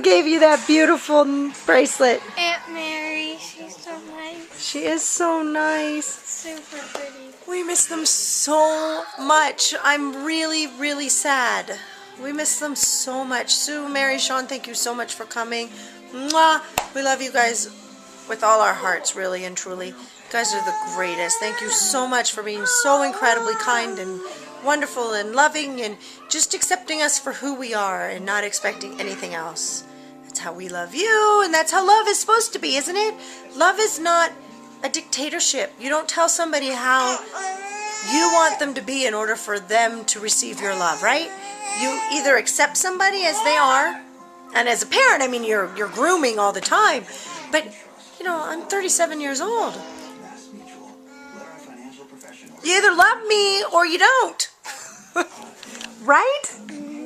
gave you that beautiful bracelet? Aunt Mary, she's so nice. She is so nice. Super pretty. We miss them so much. I'm really, really sad. We miss them so much. Sue, Mary, Sean, thank you so much for coming. Mwah! We love you guys with all our hearts, really and truly. You guys are the greatest. Thank you so much for being so incredibly kind and wonderful and loving and just accepting us for who we are and not expecting anything else. That's how we love you, and that's how love is supposed to be, isn't it? Love is not a dictatorship. You don't tell somebody how you want them to be in order for them to receive your love, right? You either accept somebody as they are, and as a parent, I mean, you're grooming all the time, but, you know, I'm 37 years old. You either love me or you don't. Right?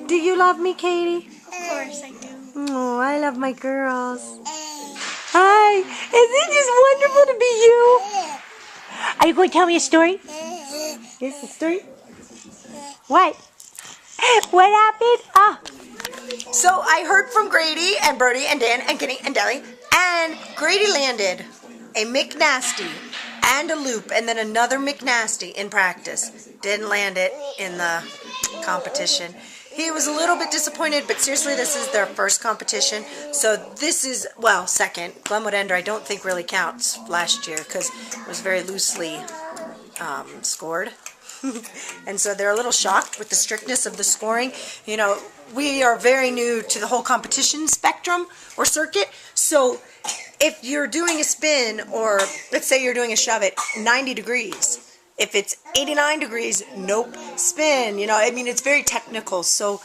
Do you love me, Katie? Of course I do. Oh, I love my girls. Hi. Is it just wonderful to be you? Are you going to tell me a story? Here's the story. What? What happened? Ah. So I heard from Grady and Brody and Dan and Kenny and Deli, and Grady landed a McNasty and a loop and then another McNasty in practice. Didn't land it in the competition. He was a little bit disappointed, but seriously, this is their first competition. So this is, well, second. Glenwood Ender I don't think really counts last year because it was very loosely scored. And so they're a little shocked with the strictness of the scoring. You know, we are very new to the whole competition spectrum or circuit. So if you're doing a spin, or let's say you're doing a shove at 90 degrees, if it's 89 degrees, nope, spin. You know, I mean, it's very technical, so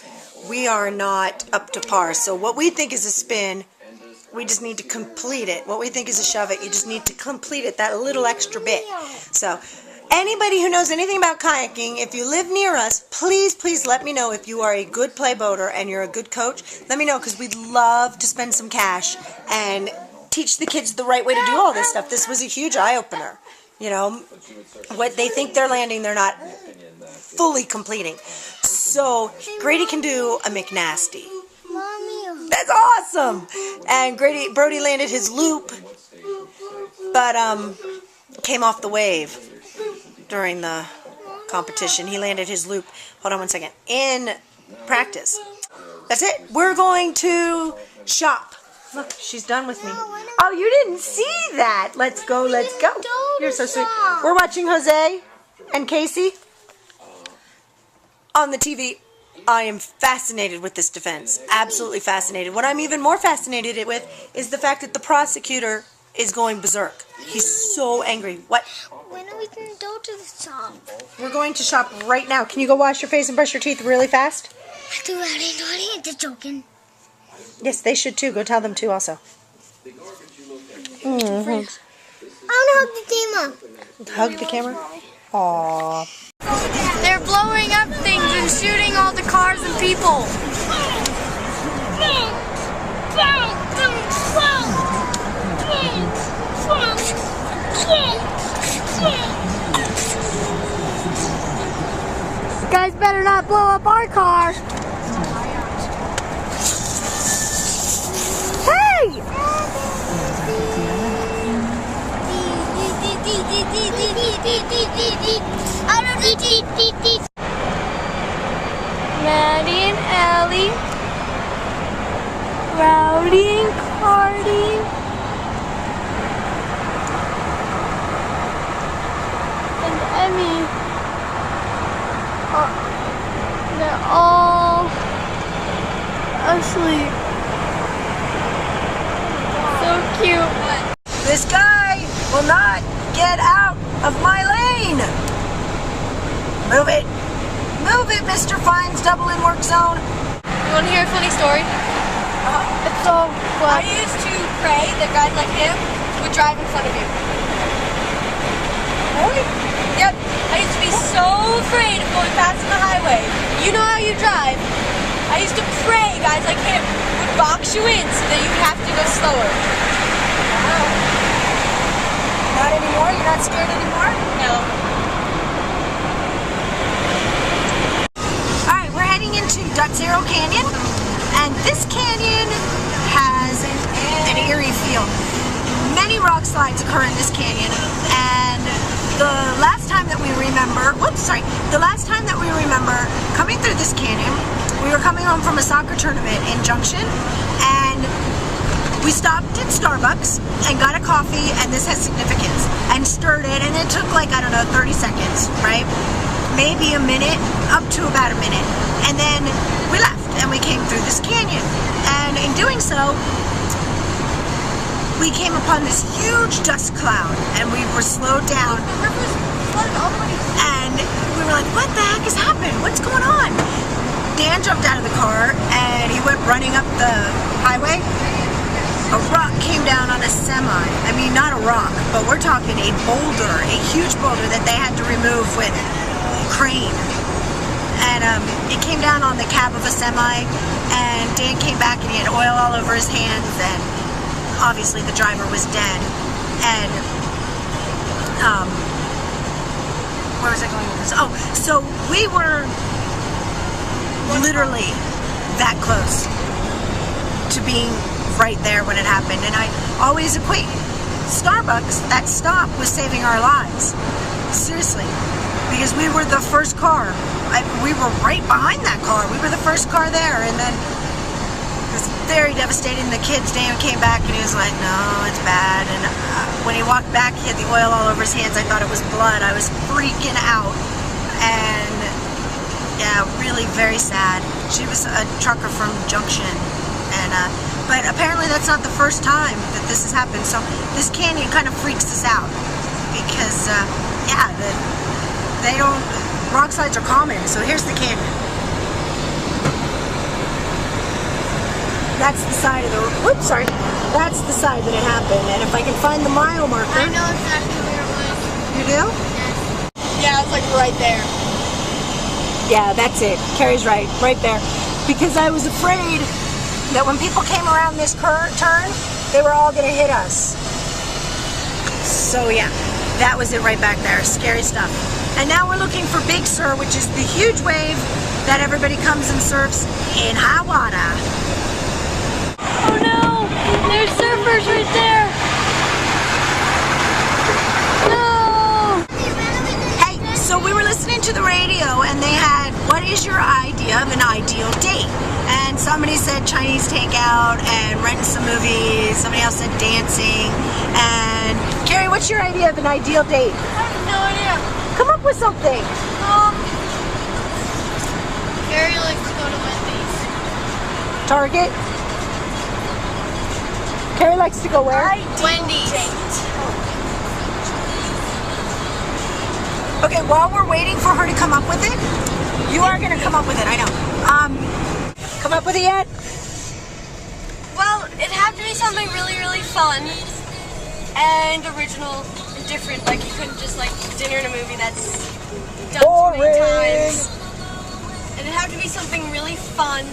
we are not up to par. So what we think is a spin, we just need to complete it. What we think is a shove it, you just need to complete it, that little extra bit. So anybody who knows anything about kayaking, if you live near us, please, please let me know if you are a good play boater and you're a good coach. Let me know, because we'd love to spend some cash and teach the kids the right way to do all this stuff. This was a huge eye-opener. You know, what they think they're landing, they're not fully completing. So Grady can do a McNasty. Mommy. That's awesome. And Brody landed his loop, but came off the wave during the competition. He landed his loop. Hold on one second. In practice. That's it. We're going to shop. Look, she's done with me. Oh, you didn't see that. Let's go, let's go. You're so sweet. We're watching Jose and Casey on the TV. I am fascinated with this defense. Absolutely fascinated. What I'm even more fascinated with is the fact that the prosecutor is going berserk. He's so angry. What? When are we going to go to the shop? We're going to shop right now. Can you go wash your face and brush your teeth really fast? I do that. I ain't joking. Yes, they should too. Go tell them too also. I want to hug the camera. Hug the camera? Aww. They're blowing up things and shooting all the cars and people. You guys better not blow up our car. Hey! Maddie and Ellie, Rowdy and Cardi, and Emmy, they're all asleep. So cute. This guy will not get out of my lane. Move it. Move it, Mr. Fine's double in work zone. You want to hear a funny story? It's so I used to pray that guys like him would drive in front of you. Really? Yep. I used to be so afraid of going fast on the highway. You know how you drive. I used to pray guys like him would box you in so that you have to go slower. Wow. Not anymore? You're not scared anymore? No. Alright, we're heading into Zero Canyon. And this canyon has an eerie feel. Many rock slides occur in this canyon, and the last time that we remember coming through this canyon, we were coming home from a soccer tournament in Junction, and we stopped at Starbucks and got a coffee, and this has significance, and stirred it, and it took like, I don't know, 30 seconds, right? Maybe a minute, up to about a minute. And then we left, and we came through this canyon. And in doing so, we came upon this huge dust cloud, and we were slowed down. And we were like, what the heck has happened? What's going on? Dan jumped out of the car, and he went running up the highway. A rock came down on a semi. I mean, not a rock, but we're talking a boulder, a huge boulder that they had to remove with a crane. And it came down on the cab of a semi, and Dan came back and he had oil all over his hands, and obviously the driver was dead. And where was I going with this? Oh, so we were literally that close to being right there when it happened. And I always equate Starbucks, that stop, was saving our lives. Seriously. Because we were the first car. We were right behind that car. We were the first car there. And then it was very devastating. The kids, Dan came back and he was like, no, it's bad. And when he walked back, he had the oil all over his hands. I thought it was blood. I was freaking out. And yeah, really very sad. She was a trucker from Junction. And but apparently that's not the first time that this has happened. So this canyon kind of freaks us out. Because, yeah, they don't, rock slides are common. So here's the canyon. That's the side of the, whoops, sorry. That's the side that it happened. And if I can find the mile marker. I know exactly where it was. You do? Yes. Yeah, it's like right there. Yeah, that's it. Carrie's right there. Because I was afraid that when people came around this turn, they were all going to hit us. So yeah, that was it right back there. Scary stuff. And now we're looking for Big Sur, which is the huge wave that everybody comes and surfs in high water. Oh no! There's surfers right there! No! Hey, so we were listening to the radio and they had, what is your idea of an ideal date? And somebody said Chinese takeout and renting some movies. Somebody else said dancing. And Carrie, what's your idea of an ideal date? I have no idea. Come up with something. Gary likes to go to Wendy's. Target? Carrie likes to go where? Wendy's. Okay, while we're waiting for her to come up with it, you are going to come up with it, I know. Come up with it yet? Well, it had to be something really, really fun and original and different. Like, you couldn't just, like, dinner in a movie that's done too many times. And it had to be something really fun.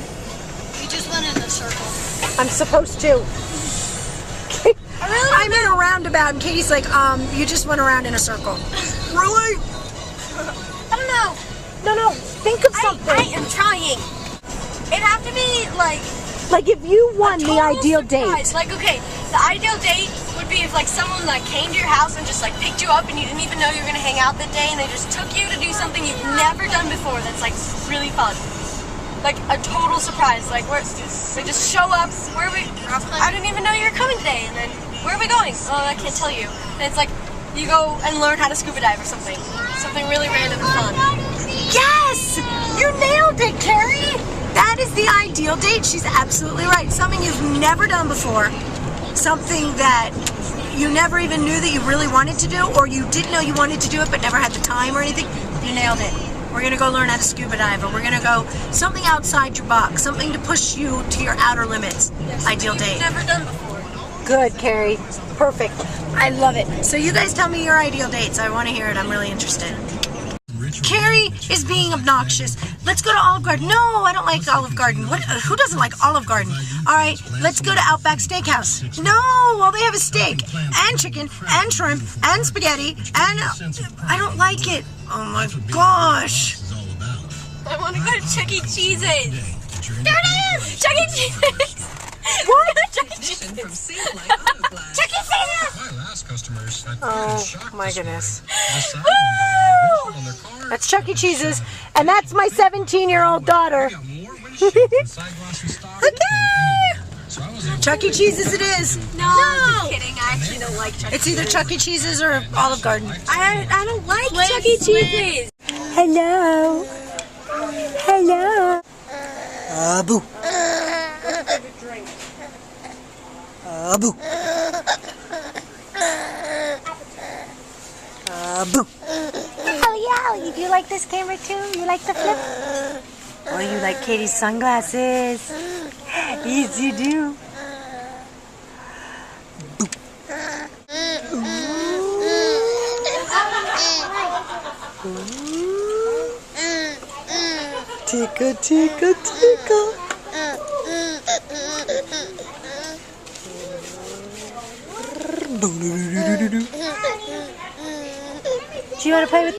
We just went in a circle. I'm supposed to. I'm in a roundabout, and Katie's like, you just went around in a circle. Really? I don't know. No, think of something. I am trying. It'd have to be, like if you won the ideal surprise. date. Like, okay, the ideal date would be if, like, someone, like, came to your house and just, like, picked you up and you didn't even know you were going to hang out that day, and they just took you to do something you've never done before that's, like, really fun. Like, a total surprise. Like, they just show up. Where are we? I didn't even know you were coming today. And then, where are we going? Oh, I can't tell you. And it's like, you go and learn how to scuba dive or something. Something really random and fun. Yes! You nailed it, Carrie! That is the ideal date. She's absolutely right. Something you've never done before. Something that you never even knew that you really wanted to do, or you did know you wanted to do it but never had the time or anything. You nailed it. We're going to go learn how to scuba dive, or we're going to go something outside your box, something to push you to your outer limits. Yes, ideal date. Never done before. Good, Carrie. Perfect. I love it. So you guys tell me your ideal dates. I want to hear it. I'm really interested. Carrie is being obnoxious. Let's go to Olive Garden. No, I don't like Olive Garden. What? Who doesn't like Olive Garden? All right, let's go to Outback Steakhouse. No, all they have is steak and chicken and shrimp and spaghetti and I don't like it. Oh my gosh. I want to go to Chuck E. Cheese's. There it is! Chuck E. Cheese's! What? My last customers had Oh my goodness. That's Chuck E. Cheese's, and that's my 17-year-old daughter. Chuck E. Cheese's it is. No, I'm kidding. I actually don't like Chuck E. It's either Chuck E. Cheese's or Olive Garden. I don't like Chuck E. Cheese's. Hello. Hello. Boo. Boo. Boo. Oh yeah, you like this camera too? You like the flip? Oh, you like Katie's sunglasses? Yes, you do. Tika, tika, tika. Do you want to play with